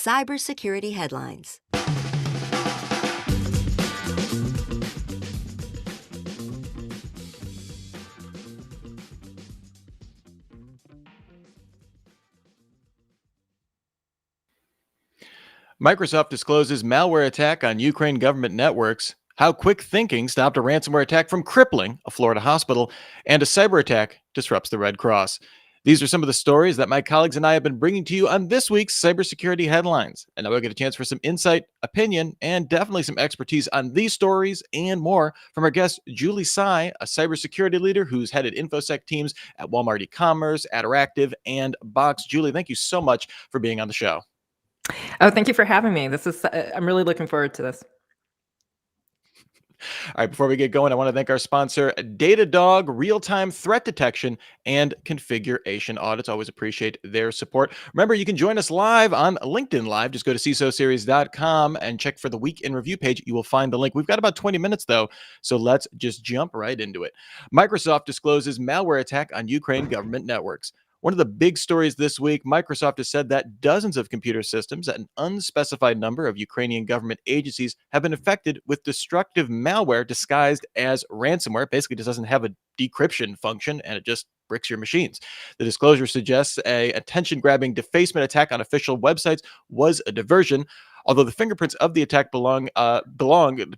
cybersecurity headlines. Microsoft discloses malware attack on Ukraine government networks, how quick thinking stopped a ransomware attack from crippling a Florida hospital, and a cyber attack disrupts the Red Cross. These are some of the stories that my colleagues and I have been bringing to you on this week's cybersecurity headlines. And now we'll get a chance for some insight, opinion, and definitely some expertise on these stories and more from our guest, Julie Tsai, a cybersecurity leader who's headed InfoSec teams at Walmart e-commerce, Interactive, and Box. Julie, thank you so much for being on the show. Oh, thank you for having me. I'm really looking forward to this. All right, before we get going, I want to thank our sponsor, Datadog, real-time threat detection and configuration audits. Always appreciate their support. Remember, you can join us live on LinkedIn Live. Just go to CISOseries.com and check for the Week in Review page. You will find the link. We've got about 20 minutes, though, so let's just jump right into it. Microsoft discloses malware attack on Ukraine government networks. One of the big stories this week, Microsoft has said that dozens of computer systems at an unspecified number of Ukrainian government agencies have been affected with destructive malware disguised as ransomware. Basically, it doesn't have a decryption function and it just bricks your machines. The disclosure suggests a attention-grabbing defacement attack on official websites was a diversion, although the fingerprints of the attack belong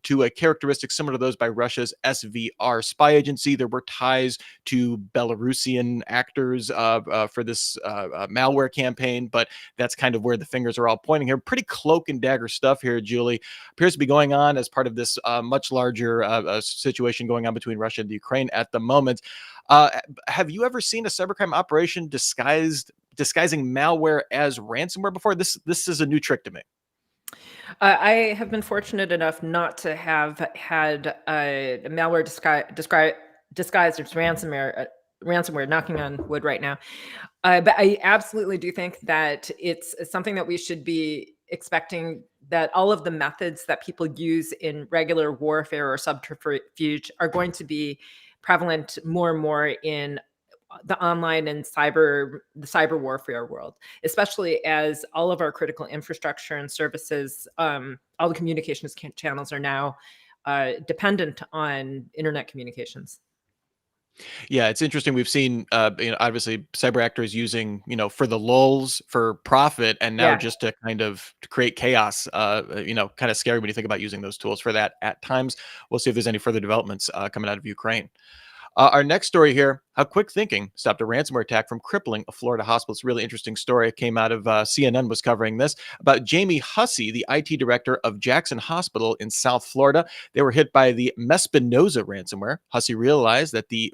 to a characteristic similar to those by Russia's SVR spy agency. There were ties to Belarusian actors for this malware campaign, but that's kind of where the fingers are all pointing here. Pretty cloak and dagger stuff here, Julie. Appears to be going on as part of this much larger situation going on between Russia and Ukraine at the moment. Have you ever seen a cybercrime operation disguising malware as ransomware before? This is a new trick to me. I have been fortunate enough not to have had malware disguised as ransomware, knocking on wood right now. But I absolutely do think that it's something that we should be expecting, that all of the methods that people use in regular warfare or subterfuge are going to be prevalent more and more in the online and the cyber warfare world, especially as all of our critical infrastructure and services, all the communications channels are now dependent on internet communications. Yeah, it's interesting. We've seen, obviously cyber actors using, for the lulz for profit, and now just to kind of create chaos. Kind of scary when you think about using those tools for that at times. We'll see if there's any further developments coming out of Ukraine. Our next story here, how quick thinking stopped a ransomware attack from crippling a Florida hospital. It's a really interesting story. It came out of CNN was covering this about Jamie Hussey, the IT director of Jackson Hospital in South Florida. They were hit by the Mespinoza ransomware. Hussey realized that the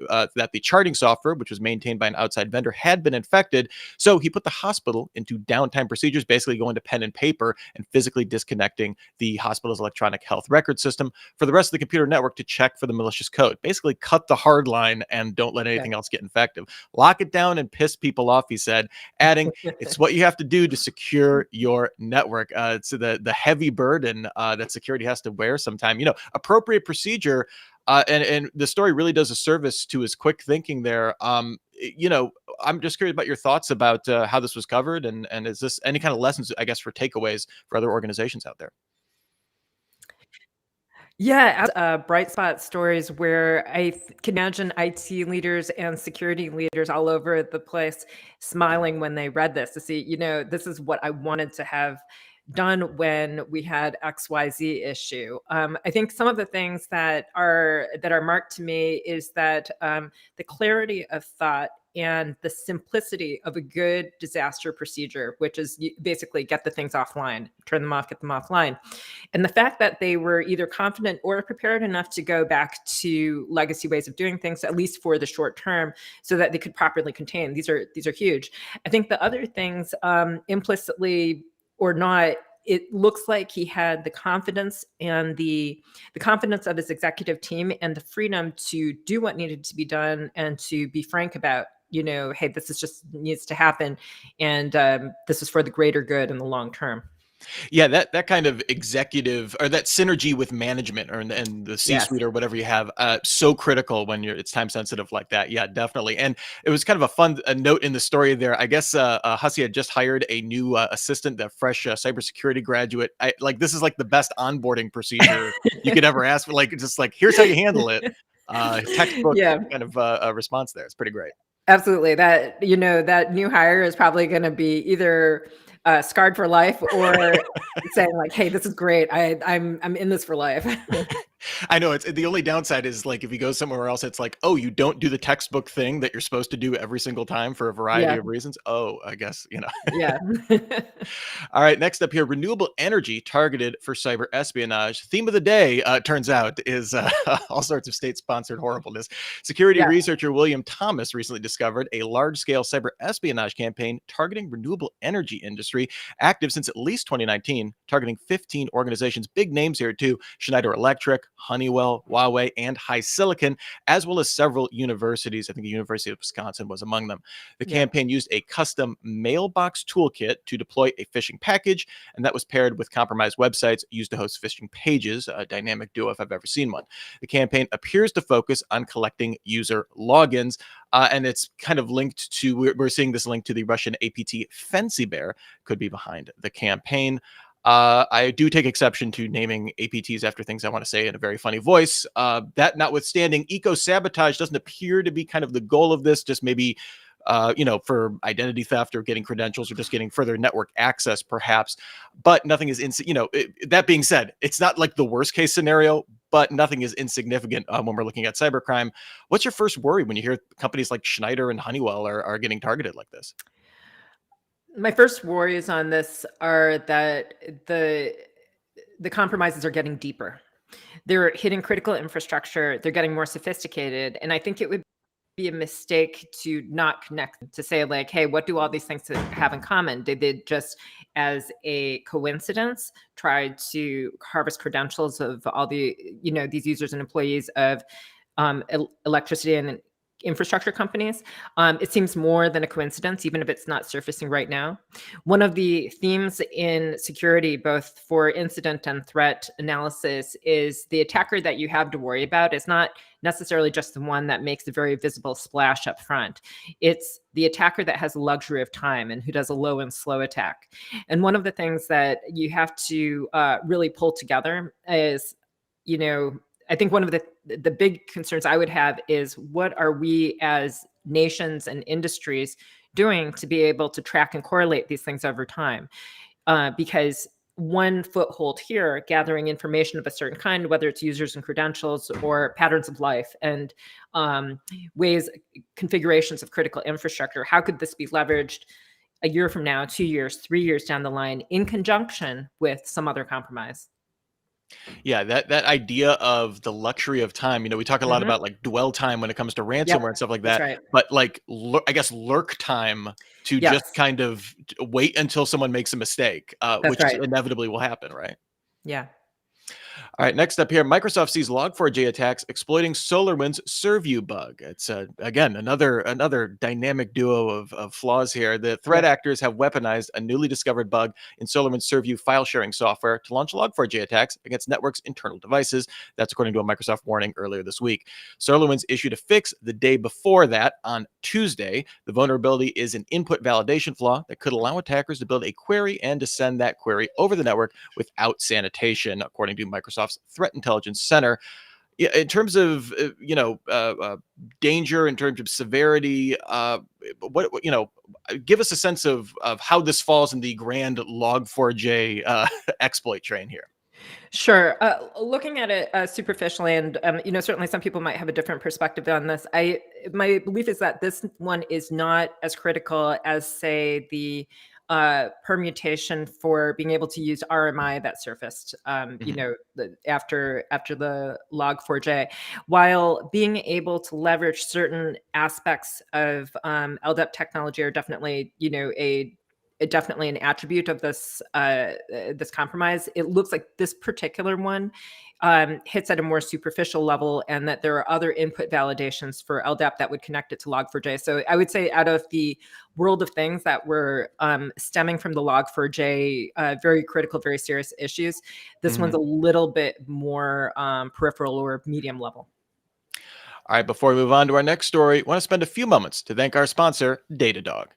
charting software, which was maintained by an outside vendor, had been infected. So he put the hospital into downtime procedures, basically going to pen and paper and physically disconnecting the hospital's electronic health record system for the rest of the computer network to check for the malicious code. Basically cut the hard line and don't let anything else get infected. Lock it down and piss people off, he said, adding, it's what you have to do to secure your network. It's the heavy burden that security has to wear sometime. Appropriate procedure. And the story really does a service to his quick thinking there. I'm just curious about your thoughts about how this was covered, and is this any kind of lessons, I guess, for takeaways for other organizations out there? Yeah, bright spot stories where I can imagine IT leaders and security leaders all over the place smiling when they read this to see, this is what I wanted to have done when we had XYZ issue. I think some of the things that are marked to me is that the clarity of thought and the simplicity of a good disaster procedure, which is basically get the things offline, turn them off, get them offline. And the fact that they were either confident or prepared enough to go back to legacy ways of doing things, at least for the short term, so that they could properly contain. These are huge. I think the other things, implicitly or not, it looks like he had the confidence and the confidence of his executive team and the freedom to do what needed to be done and to be frank about, hey, this is just needs to happen. And this is for the greater good in the long term. Yeah, that kind of executive or that synergy with management or and the Yes. C-suite or whatever you have, so critical when it's time sensitive like that. Yeah, definitely. And it was kind of a fun note in the story there. I guess Hussey had just hired a new assistant, the fresh cybersecurity graduate. Like this is like the best onboarding procedure you could ever ask for. Like just like here's how you handle it. Textbook Yeah. kind of response there. It's pretty great. Absolutely. That, that new hire is probably going to be either scarred for life or saying like, "Hey, this is great. I'm in this for life." I know it's the only downside is like if you go somewhere else, it's like, oh, you don't do the textbook thing that you're supposed to do every single time for a variety Yeah. of reasons. Oh, I guess, Yeah. All right, next up here, renewable energy targeted for cyber espionage. Theme of the day, turns out, is all sorts of state-sponsored horribleness. Security Yeah. researcher William Thomas recently discovered a large-scale cyber espionage campaign targeting renewable energy industry, active since at least 2019, targeting 15 organizations, big names here too, Schneider Electric, Honeywell, Huawei, and HiSilicon, as well as several universities. I think the University of Wisconsin was among them. The Yeah. campaign used a custom mailbox toolkit to deploy a phishing package, and that was paired with compromised websites used to host phishing pages, a dynamic duo if I've ever seen one. The campaign appears to focus on collecting user logins, and it's kind of linked to, we're seeing this link to the Russian APT Fancy Bear could be behind the campaign. I do take exception to naming APTs after things I want to say in a very funny voice. That notwithstanding, eco sabotage doesn't appear to be kind of the goal of this, just maybe for identity theft or getting credentials or just getting further network access, perhaps. But nothing is, that being said, it's not like the worst case scenario, but nothing is insignificant when we're looking at cybercrime. What's your first worry when you hear companies like Schneider and Honeywell are getting targeted like this? My first worries on this are that the compromises are getting deeper. They're hitting critical infrastructure. They're getting more sophisticated, and I think it would be a mistake to not connect to say like, hey, what do all these things have in common? Did they just, as a coincidence, try to harvest credentials of all the these users and employees of electricity and infrastructure companies? It seems more than a coincidence, even if it's not surfacing right now. One of the themes in security, both for incident and threat analysis, is the attacker that you have to worry about is not necessarily just the one that makes a very visible splash up front. It's the attacker that has the luxury of time and who does a low and slow attack. And one of the things that you have to really pull together is, I think one of the big concerns I would have is what are we as nations and industries doing to be able to track and correlate these things over time? Because one foothold here, gathering information of a certain kind, whether it's users and credentials or patterns of life and ways, configurations of critical infrastructure, how could this be leveraged a year from now, 2 years, 3 years down the line in conjunction with some other compromise? Yeah, that idea of the luxury of time, we talk a lot Mhm. about like dwell time when it comes to Yep, ransomware and stuff like that's that, right. but like I guess lurk time to just Yes, kind of wait until someone makes a mistake, that's which is right. inevitably will happen, right? Yeah. All right, next up here, Microsoft sees Log4j attacks exploiting SolarWinds ServView bug. It's again another dynamic duo of flaws here. The threat Yep. actors have weaponized a newly discovered bug in SolarWinds ServView file sharing software to launch Log4j attacks against networks' internal devices. That's according to a Microsoft warning earlier this week. SolarWinds issued a fix the day before that on Tuesday. The vulnerability is an input validation flaw that could allow attackers to build a query and to send that query over the network without sanitation, according to Microsoft's Threat Intelligence Center. Yeah, in terms of danger, in terms of severity, give us a sense of how this falls in the grand Log4j exploit train here. Sure. Looking at it superficially, and certainly some people might have a different perspective on this. My belief is that this one is not as critical as, say, the permutation for being able to use RMI that surfaced, Mhm. after the Log4j, while being able to leverage certain aspects of LDAP technology are definitely, a definitely an attribute of this this compromise. It looks like this particular one hits at a more superficial level, and that there are other input validations for LDAP that would connect it to Log4j. So I would say out of the world of things that were stemming from the Log4j, very critical, very serious issues, this one's a little bit more peripheral or medium level. All right, before we move on to our next story, I want to spend a few moments to thank our sponsor, Datadog.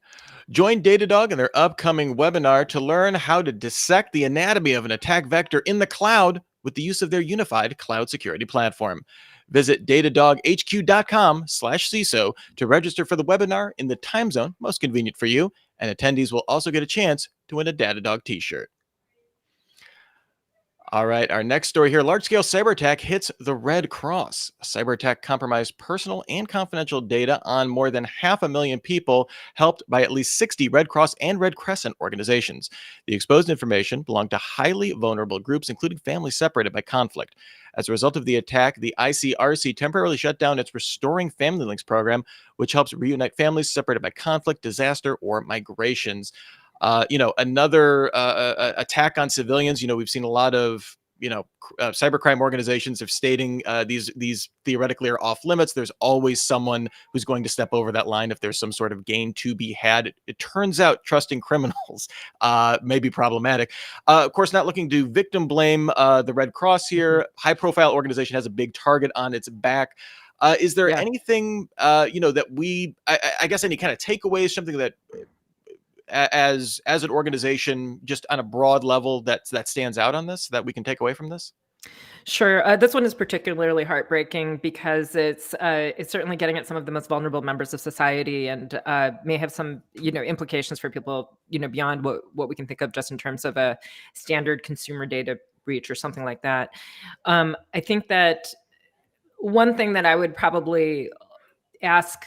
Join Datadog in their upcoming webinar to learn how to dissect the anatomy of an attack vector in the cloud with the use of their unified cloud security platform. Visit datadoghq.com/CISO to register for the webinar in the time zone most convenient for you, and attendees will also get a chance to win a Datadog t-shirt. All right, our next story here. Large-scale cyber attack hits the Red Cross. A cyber attack compromised personal and confidential data on more than 500,000 people, helped by at least 60 Red Cross and Red Crescent organizations. The exposed information belonged to highly vulnerable groups, including families separated by conflict. As a result of the attack, the ICRC temporarily shut down its Restoring Family Links program, which helps reunite families separated by conflict, disaster, or migrations. Another attack on civilians. We've seen a lot of, cybercrime organizations are stating these theoretically are off limits. There's always someone who's going to step over that line if there's some sort of gain to be had. It turns out trusting criminals may be problematic. Of course, not looking to victim blame the Red Cross here. High profile organization has a big target on its back. Is there anything, that I guess any kind of takeaways, something that as an organization, just on a broad level, that stands out on this that we can take away from this? Sure. This one is particularly heartbreaking because it's certainly getting at some of the most vulnerable members of society, and may have some implications for people beyond what we can think of just in terms of a standard consumer data breach or something like that. I think that one thing that I would probably ask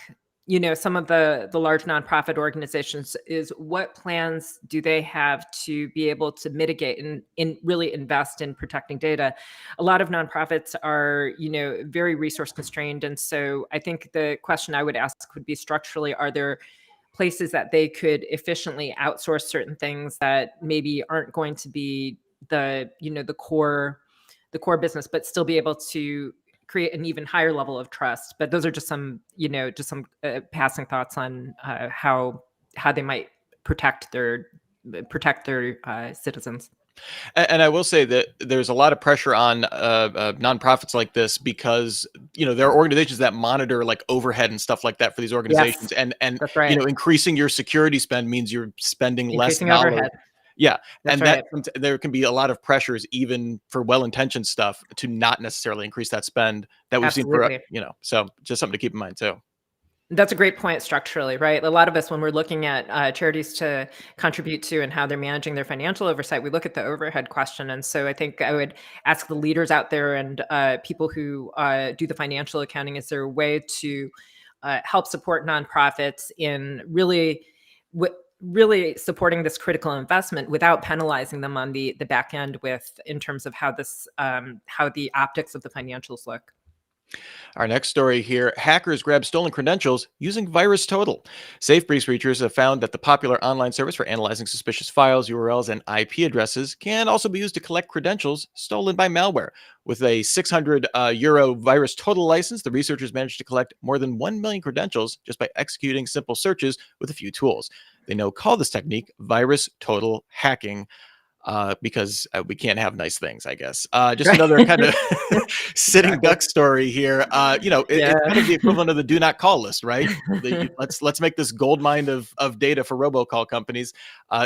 some of the large nonprofit organizations is, what plans do they have to be able to mitigate and really invest in protecting data? A lot of nonprofits are very resource constrained, and so I think the question I would ask would be, structurally, are there places that they could efficiently outsource certain things that maybe aren't going to be the core business, but still be able to create an even higher level of trust? But those are just some passing thoughts on how they might protect their citizens. And I will say that there's a lot of pressure on nonprofits like this, because there are organizations that monitor like overhead and stuff like that for these organizations, Yes, and that's right. increasing your security spend means you're spending less Increasing dollars. overhead. Yeah, That's and right. there can be a lot of pressures, even for well-intentioned stuff, to not necessarily increase that spend that we've seen for Absolutely. So just something to keep in mind too. That's a great point structurally, right? A lot of us, when we're looking at charities to contribute to and how they're managing their financial oversight, we look at the overhead question. And so I think I would ask the leaders out there and people who do the financial accounting, is there a way to help support nonprofits in really supporting this critical investment without penalizing them on the back end in terms of how the optics of the financials look? Our next story here: hackers grab stolen credentials using VirusTotal. Safe researchers have found that the popular online service for analyzing suspicious files, URLs, and IP addresses can also be used to collect credentials stolen by malware. With a 600 euro VirusTotal license, the researchers managed to collect more than 1 million credentials just by executing simple searches with a few tools. They now call this technique VirusTotal hacking. Because we can't have nice things, I guess. Just Right. another kind of sitting Exactly. duck story here. Yeah. It's kind of the equivalent of the do not call list, right? Let's make this gold mine of data for robocall companies.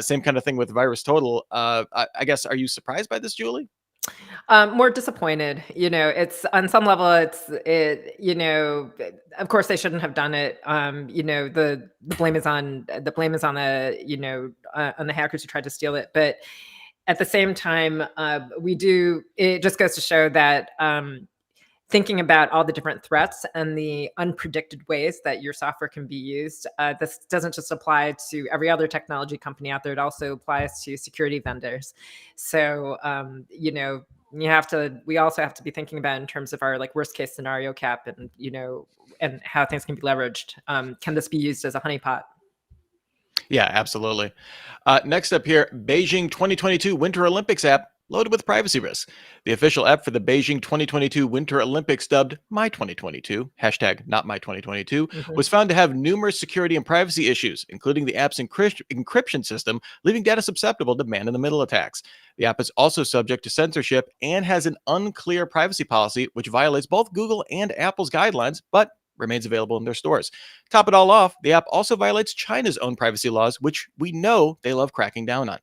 Same kind of thing with VirusTotal. I guess, are you surprised by this, Julie? More disappointed. It's on some level, of course they shouldn't have done it. The blame is on on the hackers who tried to steal it. But at the same time, it just goes to show that thinking about all the different threats and the unpredicted ways that your software can be used, this doesn't just apply to every other technology company out there. It also applies to security vendors. So, we also have to be thinking about in terms of our worst case scenario cap, and how things can be leveraged. Can this be used as a honeypot? Yeah, absolutely. Next up here, Beijing 2022 Winter Olympics app loaded with privacy risks. The official app for the Beijing 2022 Winter Olympics, dubbed My 2022, hashtag not my 2022, Mhm. was found to have numerous security and privacy issues, including the app's encryption system, leaving data susceptible to man-in-the-middle attacks. The app is also subject to censorship and has an unclear privacy policy, which violates both Google and Apple's guidelines, but remains available in their stores. Top it all off, the app also violates China's own privacy laws, which we know they love cracking down on.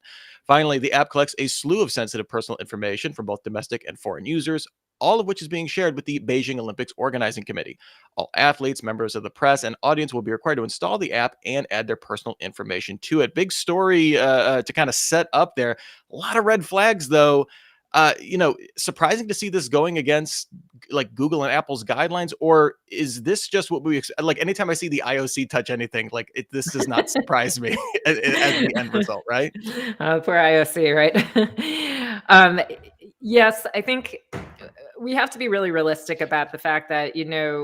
Finally, the app collects a slew of sensitive personal information from both domestic and foreign users, all of which is being shared with the Beijing Olympics Organizing Committee. All athletes, members of the press, and audience will be required to install the app and add their personal information to it. Big story to kind of set up there. A lot of red flags, though. Surprising to see this going against like Google and Apple's guidelines, or is this just what we like? Anytime I see the IOC touch anything, like this does not surprise me as the end result, right? Poor IOC, right? um, yes, I think we have to be really realistic about the fact that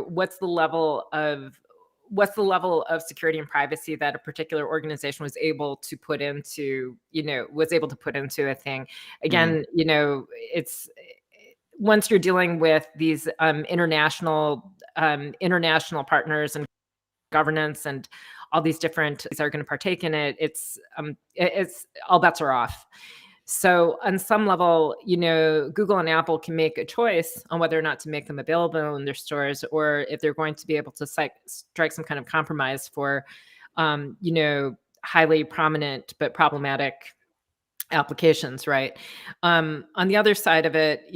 what's the level of security and privacy that a particular organization was able to put into a thing. Mhm. Again, it's once you're dealing with these international partners and governance and all these different are going to partake in it, it's all bets are off. So on some level, Google and Apple can make a choice on whether or not to make them available in their stores, or if they're going to be able to strike some kind of compromise for, highly prominent but problematic applications, right? On the other side of it,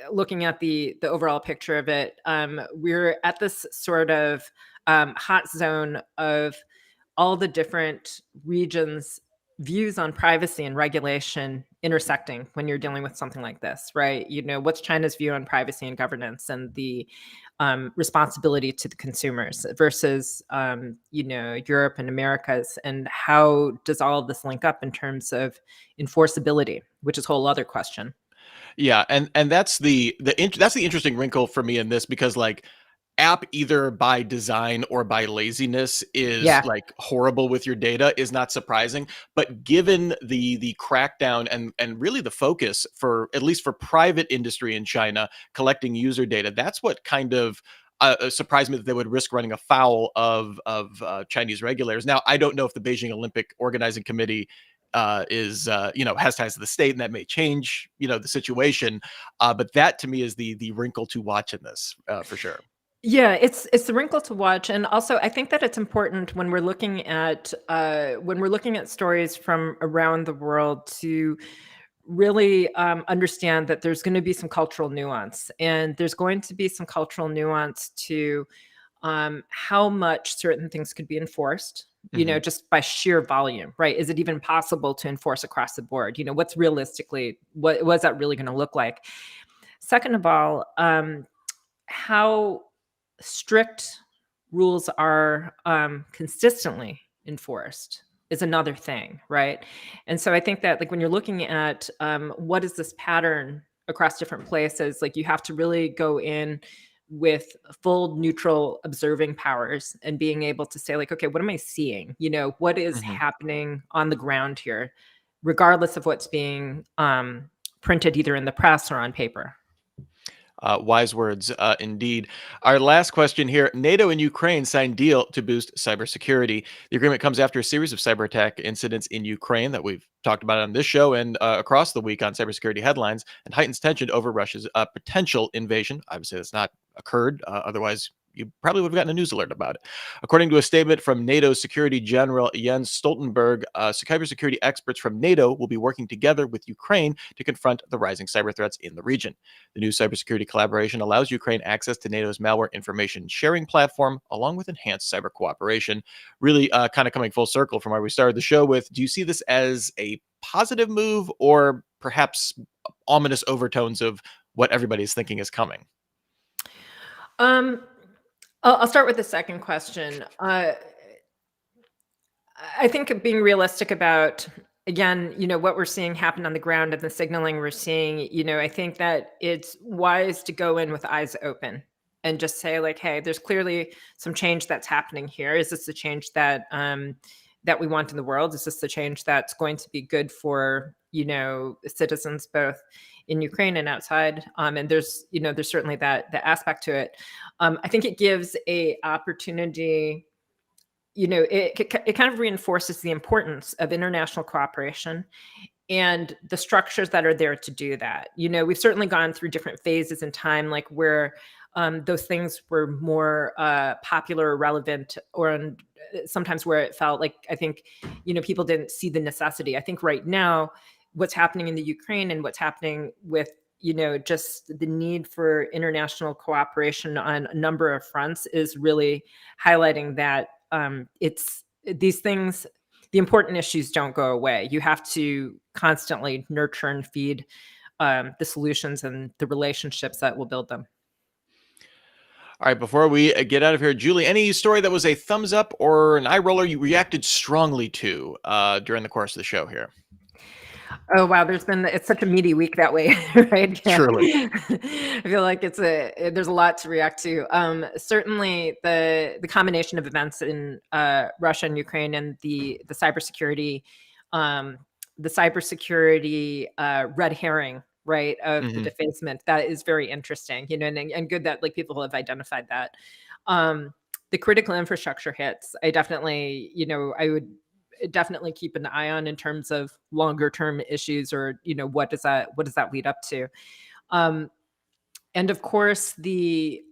looking at the overall picture of it, we're at this sort of hot zone of all the different regions' views on privacy and regulation intersecting when you're dealing with something like this, right? What's China's view on privacy and governance and the responsibility to the consumers versus, Europe and Americas, and how does all of this link up in terms of enforceability, which is a whole other question. Yeah, and that's that's the interesting wrinkle for me in this because like app either by design or by laziness is Yeah. like horrible with your data is not surprising, but given the crackdown and really the focus for at least for private industry in China collecting user data, that's what kind of surprised me that they would risk running afoul of Chinese regulators. Now, I don't know if the Beijing Olympic Organizing Committee is has ties to the state, and that may change the situation. But that to me is the wrinkle to watch in this for sure. Yeah, it's the wrinkle to watch, and also I think that it's important when we're looking at stories from around the world to really understand that there's going to be some cultural nuance, and there's going to be some cultural nuance to how much certain things could be enforced. Hmm. Just by sheer volume, right? Is it even possible to enforce across the board? What's realistically what's that really going to look like? Second of all, how strict rules are consistently enforced is another thing, right? And so I think that like when you're looking at what is this pattern across different places, like you have to really go in with full neutral observing powers and being able to say like, okay, what am I seeing? What is Hmm. happening on the ground here, regardless of what's being printed either in the press or on paper. Wise words, indeed. Our last question here: NATO and Ukraine signed deal to boost cybersecurity. The agreement comes after a series of cyber attack incidents in Ukraine that we've talked about on this show and across the week on cybersecurity headlines, and heightens tension over Russia's potential invasion. Obviously, that's not occurred. Otherwise, you probably would have gotten a news alert about it. According to a statement from NATO's Security General Jens Stoltenberg, cybersecurity experts from NATO will be working together with Ukraine to confront the rising cyber threats in the region. The new cybersecurity collaboration allows Ukraine access to NATO's malware information sharing platform, along with enhanced cyber cooperation. Really, kind of coming full circle from where we started the show with. Do you see this as a positive move, or perhaps ominous overtones of what everybody's thinking is coming? Um, I'll start with the second question. I think being realistic about, again, what we're seeing happen on the ground and the signaling we're seeing, I think that it's wise to go in with eyes open and just say like, hey, there's clearly some change that's happening here. Is this a change that that we want in the world? Is this the change that's going to be good for, citizens both in Ukraine and outside? And there's certainly that aspect to it. I think it gives a opportunity. It kind of reinforces the importance of international cooperation and the structures that are there to do that. We've certainly gone through different phases in time, like where those things were more popular or relevant, or sometimes where it felt like, I think, people didn't see the necessity. I think right now, what's happening in the Ukraine and what's happening with, just the need for international cooperation on a number of fronts is really highlighting that it's these things, the important issues don't go away. You have to constantly nurture and feed the solutions and the relationships that will build them. All right, before we get out of here, Julie, any story that was a thumbs up or an eye roller you reacted strongly to during the course of the show here? Oh, wow. It's such a meaty week that way, right? Yeah. Surely. I feel like there's a lot to react to. Certainly the combination of events in Russia and Ukraine and the cybersecurity, red herring, right, of the defacement, that is very interesting, and good that like people have identified that. The critical infrastructure hits, I would definitely keep an eye on in terms of longer term issues, or what does that lead up to. And of course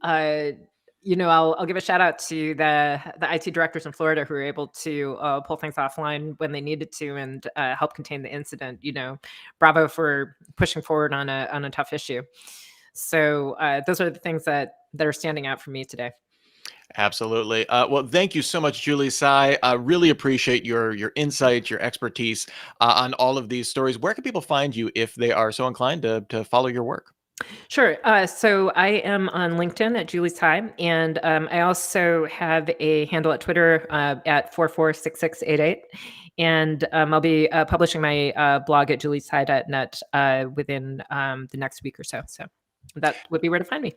I'll give a shout out to the IT directors in Florida who were able to pull things offline when they needed to and help contain the incident. Bravo for pushing forward on a tough issue. So those are the things that are standing out for me today. Absolutely. Well, thank you so much, Julie Tsai. I really appreciate your insight, your expertise on all of these stories. Where can people find you if they are so inclined to follow your work? Sure. So I am on LinkedIn at Julie Tsai, and I also have a handle at Twitter at 446688. And I'll be publishing my blog at julietsai.net within the next week or so. So that would be where to find me.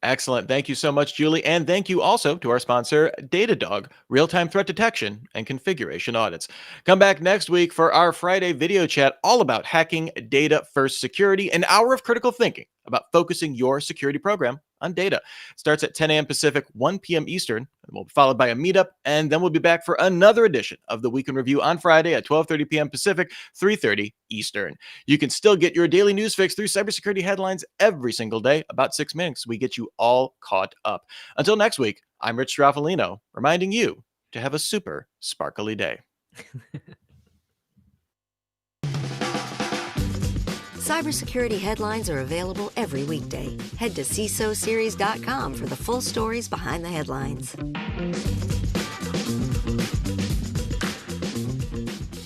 Excellent. Thank you so much, Julie. And thank you also to our sponsor, Datadog, real-time threat detection and configuration audits. Come back next week for our Friday video chat all about hacking data-first security, an hour of critical thinking about focusing your security program on data. It starts at 10 a.m. Pacific, 1 p.m. Eastern, and will be followed by a meetup, and then we'll be back for another edition of the Week in Review on Friday at 12:30 p.m. Pacific, 3:30 Eastern. You can still get your daily news fix through cybersecurity headlines every single day, about 6 minutes. We get you all caught up. Until next week, I'm Rich Straffolino, reminding you to have a super sparkly day. Cybersecurity headlines are available every weekday. Head to CISOseries.com for the full stories behind the headlines.